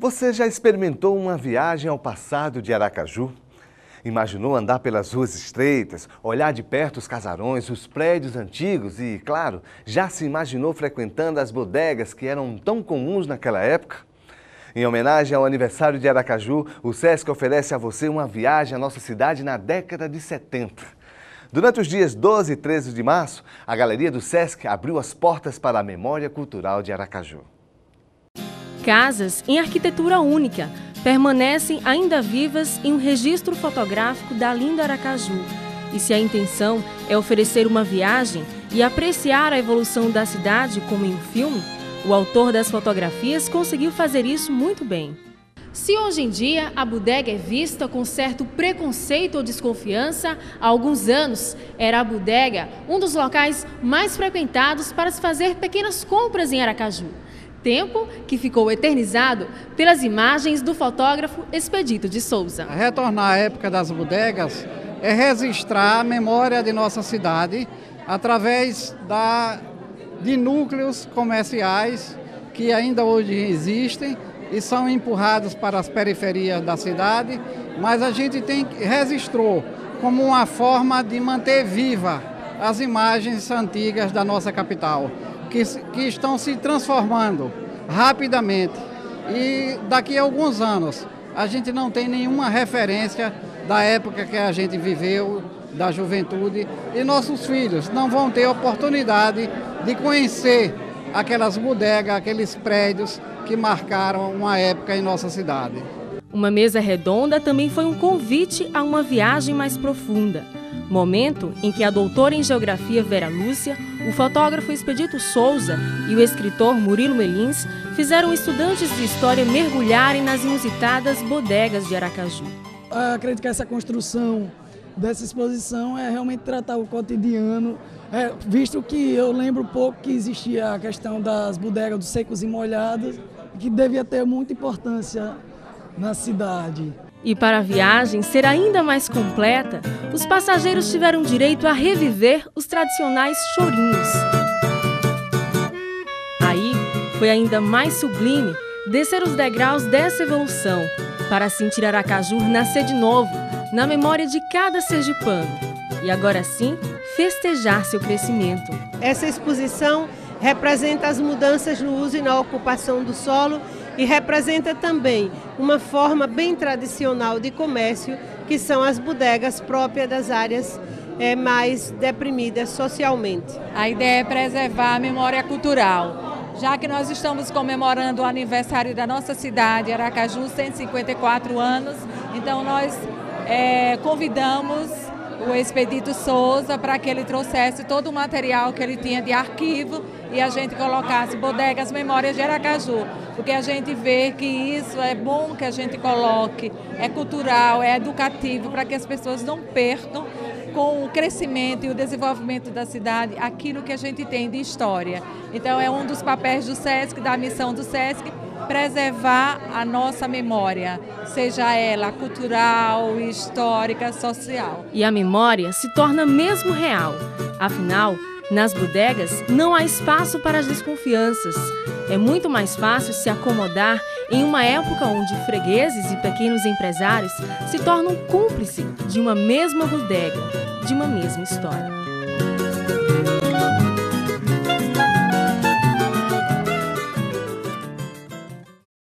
Você já experimentou uma viagem ao passado de Aracaju? Imaginou andar pelas ruas estreitas, olhar de perto os casarões, os prédios antigos e, claro, já se imaginou frequentando as bodegas que eram tão comuns naquela época? Em homenagem ao aniversário de Aracaju, o SESC oferece a você uma viagem à nossa cidade na década de 70. Durante os dias 12 e 13 de março, a Galeria do SESC abriu as portas para a memória cultural de Aracaju. Casas em arquitetura única permanecem ainda vivas em um registro fotográfico da linda Aracaju. E se a intenção é oferecer uma viagem e apreciar a evolução da cidade como em um filme, o autor das fotografias conseguiu fazer isso muito bem. Se hoje em dia a bodega é vista com certo preconceito ou desconfiança, há alguns anos era a bodega um dos locais mais frequentados para se fazer pequenas compras em Aracaju. Tempo que ficou eternizado pelas imagens do fotógrafo Expedito de Souza. Retornar à época das bodegas é registrar a memória de nossa cidade através de núcleos comerciais que ainda hoje existem e são empurrados para as periferias da cidade, mas a gente registrou como uma forma de manter viva as imagens antigas da nossa capital, que estão se transformando rapidamente. E daqui a alguns anos a gente não tem nenhuma referência da época que a gente viveu, da juventude, e nossos filhos não vão ter oportunidade de conhecer aquelas bodegas, aqueles prédios que marcaram uma época em nossa cidade. Uma mesa redonda também foi um convite a uma viagem mais profunda. Momento em que a doutora em Geografia Vera Lúcia, o fotógrafo Expedito Souza e o escritor Murilo Melins fizeram estudantes de história mergulharem nas inusitadas bodegas de Aracaju. Acredito que essa construção dessa exposição é realmente tratar o cotidiano, visto que eu lembro pouco que existia a questão das bodegas dos secos e molhados, que devia ter muita importância na cidade. E para a viagem ser ainda mais completa, os passageiros tiveram direito a reviver os tradicionais chorinhos. Aí foi ainda mais sublime descer os degraus dessa evolução, para sentir Aracaju nascer de novo, na memória de cada sergipano. E agora sim, festejar seu crescimento. Essa exposição representa as mudanças no uso e na ocupação do solo e representa também uma forma bem tradicional de comércio, que são as bodegas próprias das áreas mais deprimidas socialmente. A ideia é preservar a memória cultural, já que nós estamos comemorando o aniversário da nossa cidade, Aracaju, 154 anos, então nós convidamos o Expedito Souza para que ele trouxesse todo o material que ele tinha de arquivo e a gente colocasse Bodegas Memórias de Aracaju, porque a gente vê que isso é bom que a gente coloque, é cultural, é educativo, para que as pessoas não percam com o crescimento e o desenvolvimento da cidade aquilo que a gente tem de história. Então é um dos papéis do SESC, da missão do SESC, preservar a nossa memória, seja ela cultural, histórica, social. E a memória se torna mesmo real. Afinal, nas bodegas não há espaço para as desconfianças. É muito mais fácil se acomodar em uma época onde fregueses e pequenos empresários se tornam cúmplices de uma mesma bodega, de uma mesma história.